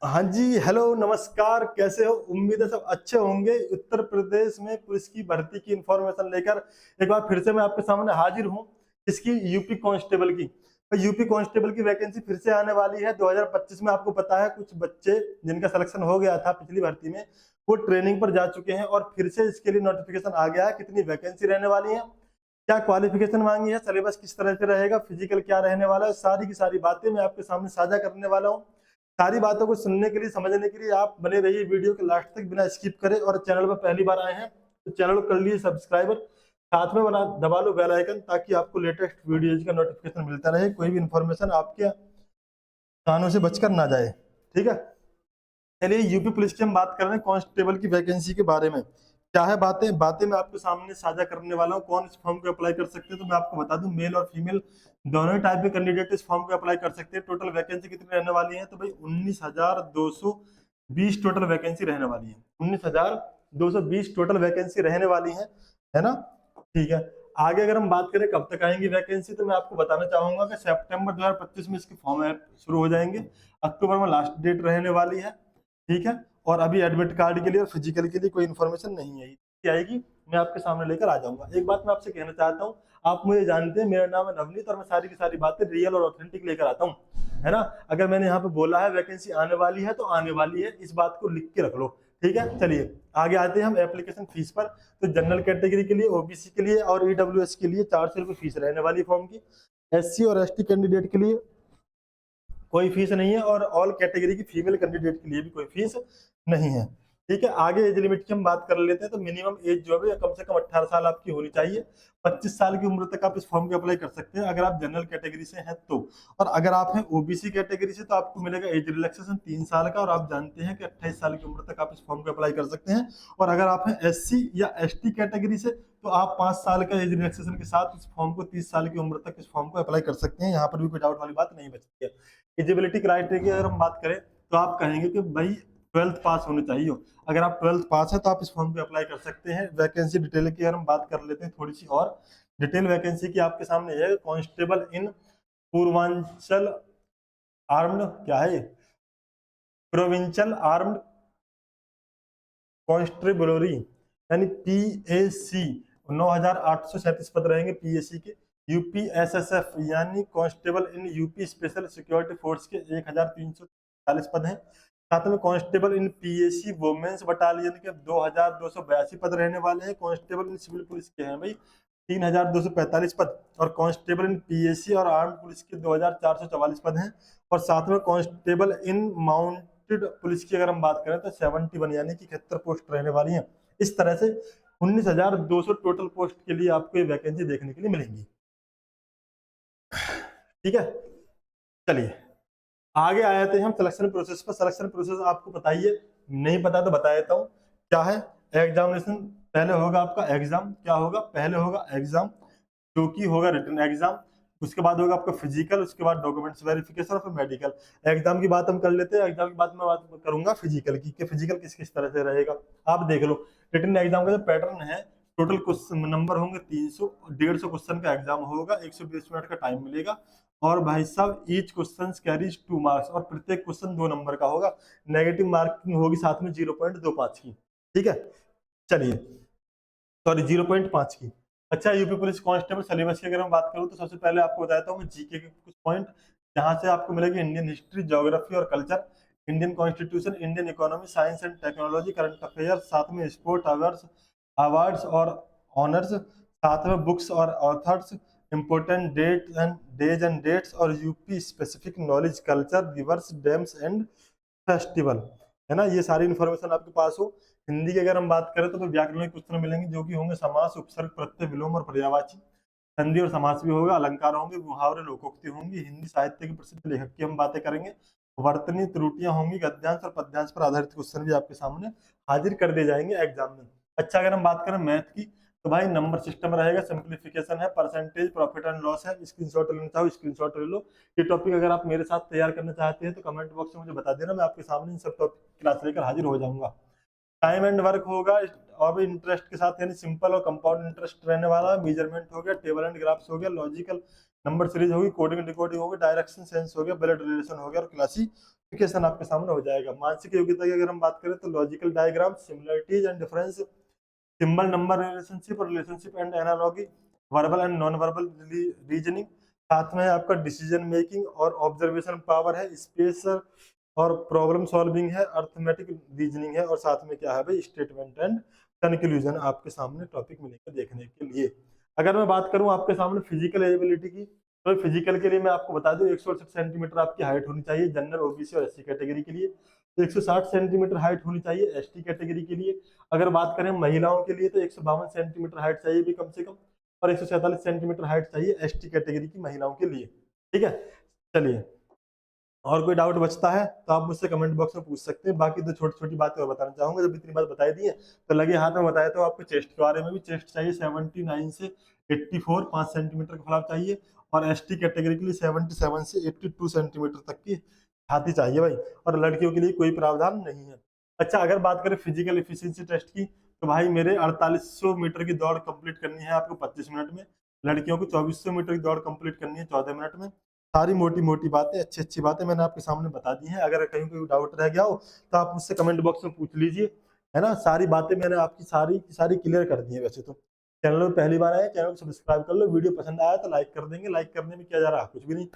हाँ जी, हेलो, नमस्कार, कैसे हो? उम्मीद है सब अच्छे होंगे। उत्तर प्रदेश में पुलिस की भर्ती की इंफॉर्मेशन लेकर एक बार फिर से मैं आपके सामने हाजिर हूँ। इसकी यूपी कांस्टेबल की। तो यूपी कांस्टेबल की वैकेंसी फिर से आने वाली है 2025 में। आपको पता है कुछ बच्चे जिनका सिलेक्शन हो गया था पिछली भर्ती में, वो ट्रेनिंग पर जा चुके हैं और फिर से इसके लिए नोटिफिकेशन आ गया है। कितनी वैकेंसी रहने वाली है, क्या क्वालिफिकेशन मांगी है, सिलेबस किस तरह से रहेगा, फिजिकल क्या रहने वाला है, सारी की सारी बातें मैं आपके सामने साझा करने वाला हूँ। सारी बातों को सुनने के लिए, समझने के लिए आप बने रहिए वीडियो के लास्ट तक बिना स्किप करे। और चैनल पर पहली बार आए हैं तो चैनल को कर लीजिए सब्सक्राइबर, साथ में बना दबा लो बेल आइकन, ताकि आपको लेटेस्ट वीडियोज का नोटिफिकेशन मिलता रहे, कोई भी इंफॉर्मेशन आपके कानों से बचकर ना जाए। ठीक है, चलिए यूपी पुलिस की हम बात कर रहे हैं कांस्टेबल की वैकेंसी के बारे में। क्या है बातें बातें मैं आपके सामने साझा करने वाला हूँ। कौन इस फॉर्म को अप्लाई कर सकते हैं, तो मैं आपको बता दूं, मेल और फीमेल दोनों ही टाइप के कैंडिडेट इस फॉर्म को अप्लाई कर सकते हैं। टोटल वैकेंसी कितनी रहने वाली है, तो भाई 19,220 टोटल वैकेंसी रहने वाली है। 19,220 टोटल वैकेंसी रहने वाली है ना। ठीक है, आगे अगर हम बात करें कब तक आएंगी वैकेंसी, तो मैं आपको बताना चाहूंगा कि सितंबर 2025 में इसके फॉर्म शुरू हो जाएंगे। अक्टूबर में लास्ट डेट रहने वाली है। ठीक है, और अभी एडमिट कार्ड के लिए और फिजिकल के लिए कोई इन्फॉर्मेशन नहीं आई, आएगी मैं आपके सामने लेकर आ जाऊंगा। एक बात मैं आपसे कहना चाहता हूँ, आप मुझे जानते हैं, मेरा नाम है नवनीत और मैं सारी की सारी बातें रियल और ऑथेंटिक लेकर आता हूँ, है ना। अगर मैंने यहाँ पे बोला है वैकेंसी आने वाली है तो आने वाली है, इस बात को लिख के रख लो। ठीक है, चलिए आगे आते हैं हम एप्लीकेशन फीस पर। तो जनरल कैटेगरी के लिए, ओबीसी के लिए और ईडब्ल्यूएस के लिए 400 रुपये फीस रहने वाली फॉर्म की। एससी और एसटी कैंडिडेट के लिए कोई फीस नहीं है, और ऑल कैटेगरी की फीमेल कैंडिडेट के लिए भी कोई फीस नहीं है। ठीक है, आगे एज लिमिट की हम बात कर लेते हैं। तो मिनिमम एज जो है कम से कम 18 साल आपकी होनी चाहिए। 25 साल की उम्र तक आप इस फॉर्म को अप्लाई कर सकते हैं अगर आप जनरल कैटेगरी से हैं तो। और अगर आप हैं ओबीसी कैटेगरी से तो आपको मिलेगा एज रिलैक्सेशन 3 साल का, और आप जानते हैं कि 28 साल की उम्र तक आप इस फॉर्म को अप्लाई कर सकते हैं। और अगर आप हैं एससी या एसटी कैटेगरी से तो आप 5 साल का एज रिलैक्सेशन के साथ इस फॉर्म को 30 साल की उम्र तक इस फॉर्म को अप्लाई कर सकते हैं। यहाँ पर भी कोई डाउट वाली बात नहीं बचती है। एलिजिबिलिटी क्राइटेरिया की अगर हम बात करें तो आप कहेंगे कि भाई 12th पास होने चाहिए। अगर आप 12th पास है तो आप इस फॉर्म पे अप्लाई कर सकते हैं। वैकेंसी डिटेल की अगर हम बात कर लेते हैं थोड़ी सी और डिटेल वैकेंसी की आपके सामने है। कांस्टेबल इन पूर्वांचल आर्म्ड, क्या है, प्रोविंशियल आर्म्ड कॉन्स्टेबलरी, यानी पीएसी, 9,837 पद रहेंगे पीएसी के। यूपीएसएसएफ यानी constable in UP special security force के 1,340 पद हैं। साथ में कांस्टेबल इन पीएसी वुमेन्स बटालियन के 2,282 पद रहने वाले हैं। कांस्टेबल इन सिविल पुलिस के हैं भाई 3,245 पद, और कांस्टेबल इन पीएसी और आर्म्ड पुलिस के 2,444 पद हैं। और साथ में कांस्टेबल इन माउंटेड पुलिस की अगर हम बात करें तो 71 यानी कि 71 पोस्ट रहने वाली हैं। इस तरह से 19,200 टोटल पोस्ट के लिए आपको ये वैकेंसी देखने के लिए मिलेंगी। ठीक है, चलिए आगे आ जाते हैं हम सिलेक्शन प्रोसेस पर। सिलेक्शन प्रोसेस आपको बताइए, नहीं पता तो बता देता हूँ। क्या है, एग्जामिनेशन पहले होगा आपका एग्जाम। क्या होगा, पहले होगा एग्जाम जो कि होगा रिटन एग्जाम। उसके बाद होगा आपका फिजिकल, उसके बाद डॉक्यूमेंट्स वेरिफिकेशन और फिर मेडिकल। एग्जाम की बात हम कर लेते हैं। एग्जाम की बात मैं बात करूंगा फिजिकल की, कि फिजिकल किस किस तरह से रहेगा। आप देख लो, रिटन एग्जाम का जो पैटर्न है, टोटल क्वेश्चन नंबर होंगे 300, 150 क्वेश्चन का एग्जाम होगा, 120 मिनट का टाइम मिलेगा। और भाई साहब ईच क्वेश्चन कैरीज 2 मार्क्स, और प्रत्येक क्वेश्चन 2 नंबर का होगा। नेगेटिव मार्किंग होगी साथ में 0.25 की। ठीक है, चलिए, सॉरी 0.5 की। अच्छा, यूपी पुलिस कांस्टेबल सिलेबस की अगर मैं बात करूं तो सबसे पहले आपको बताता हूँ जीके के कुछ पॉइंट, जहां से आपको मिलेगी इंडियन हिस्ट्री, ज्योग्राफी और culture, Indian constitution, Indian economy, science and technology, current affairs, साथ में स्पोर्ट अवार्ड्स, अवार्ड्स और ऑनर्स, साथ में बुक्स और authors, important days and dates, और UP specific knowledge, culture, rivers, dams and festival, है ना। ये सारी इन्फॉर्मेशन आपके पास हो। हिंदी की अगर हम बात करें तो फिर व्याकरण के क्वेश्चन मिलेंगे जो कि होंगे समास, उपसर्ग, प्रत्यय, विलोम और पर्यायवाची। संधि और समास भी होगा, अलंकार होंगे, मुहावरे, लोकोक्ति होंगी। हिंदी साहित्य के प्रसिद्ध लेखक की हम बातें करेंगे। वर्तनी त्रुटियां होंगी, गद्यांश और पद्यांश पर आधारित क्वेश्चन भी आपके सामने हाजिर कर दिए जाएंगे एग्जाम में। अच्छा, अगर हम बात करें मैथ की, तो भाई नंबर सिस्टम रहेगा, सिंप्लीफिकेशन है, परसेंटेज, प्रॉफिट एंड लॉस है। स्क्रीनशॉट लेना चाहो स्क्रीनशॉट ले लो। ये टॉपिक अगर आप मेरे साथ तैयार करना चाहते हैं तो कमेंट बॉक्स में मुझे बता देना, मैं आपके सामने इन सब टॉपिक क्लास लेकर हाजिर हो जाऊंगा। टाइम एंड वर्क होगा, और भी इंटरेस्ट के साथ, यानी सिंपल और कंपाउंड इंटरेस्ट रहने वाला। मेजरमेंट हो गया, टेबल एंड ग्राफ्स हो गया, लॉजिकल नंबर सीरीज होगी, कोडिंग डिकोडिंग होगी, डायरेक्शन सेंस हो गया, ब्लड रिलेशन हो गया, और क्वेश्चन आपके सामने हो जाएगा। मानसिक योग्यता की अगर हम बात करें तो logical diagram, similarities and difference, symbol number relationship और relationship and analogy, verbal and non verbal reasoning, साथ में आपका डिसीजन मेकिंग और ऑब्जर्वेशन पावर है, स्पेस और प्रॉब्लम सॉल्विंग है, अर्थमेटिक रीजनिंग है, और साथ में क्या है भाई स्टेटमेंट एंड कंक्लूजन आपके सामने टॉपिक मिलेगा देखने के लिए। अगर मैं बात करूं आपके सामने फिजिकल एबिलिटी की, तो फिजिकल के लिए मैं आपको बता दूं 168 सेंटीमीटर आपकी हाइट होनी चाहिए जनरल, ओबीसी और एससी कैटेगरी के लिए। तो 160 सेंटीमीटर हाइट होनी चाहिए एसटी कैटेगरी के लिए। अगर बात करें महिलाओं के लिए तो 152 सेंटीमीटर हाइट चाहिए भी कम से कम, और 147 सेंटीमीटर हाइट चाहिए एसटी कैटेगरी की महिलाओं के लिए। ठीक है, चलिए और कोई डाउट बचता है तो आप मुझसे कमेंट बॉक्स में पूछ सकते हैं। बाकी तो छोटी छोटी बातें और बताना चाहूंगा, जब इतनी बात बताई दी है तो लगे हाथ में बताया। तो आपको चेस्ट के बारे में भी, चेस्ट चाहिए 79 से 84 5 सेंटीमीटर का फैलाव चाहिए, और एसटी कैटेगरी के लिए 77 से 82 सेंटीमीटर तक की छाती चाहिए भाई, और लड़कियों के लिए कोई प्रावधान नहीं है। अच्छा, अगर बात करें फिजिकल एफिशिएंसी टेस्ट की, तो भाई मेरे 4800 मीटर की दौड़ कंप्लीट करनी है आपको 25 मिनट में, लड़कियों को 2400 मीटर की दौड़ कंप्लीट करनी है 14 मिनट में। सारी मोटी मोटी बातें, अच्छी अच्छी बातें मैंने आपके सामने बता दी हैं। अगर कहीं कोई डाउट रह गया हो तो आप मुझसे कमेंट बॉक्स में पूछ लीजिए, है ना। सारी बातें मैंने आपकी सारी क्लियर कर दी है। वैसे तो चैनल में पहली बार आए, चैनल को सब्सक्राइब कर लो, वीडियो पसंद आया तो लाइक कर देंगे, लाइक करने में क्या जा रहा, कुछ भी नहीं।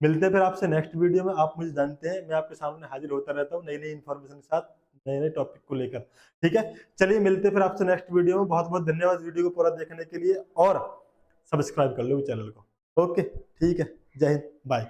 मिलते हैं फिर आपसे नेक्स्ट वीडियो में। आप मुझे जानते हैं मैं आपके सामने हाजिर होता रहता हूँ नई नई इन्फॉर्मेशन के साथ, नए नए टॉपिक को लेकर। ठीक है, चलिए मिलते हैं फिर आपसे नेक्स्ट वीडियो में। बहुत बहुत धन्यवाद वीडियो को पूरा देखने के लिए, और सब्सक्राइब कर लो चैनल को। ओके, ठीक है, जय हिंद, बाय।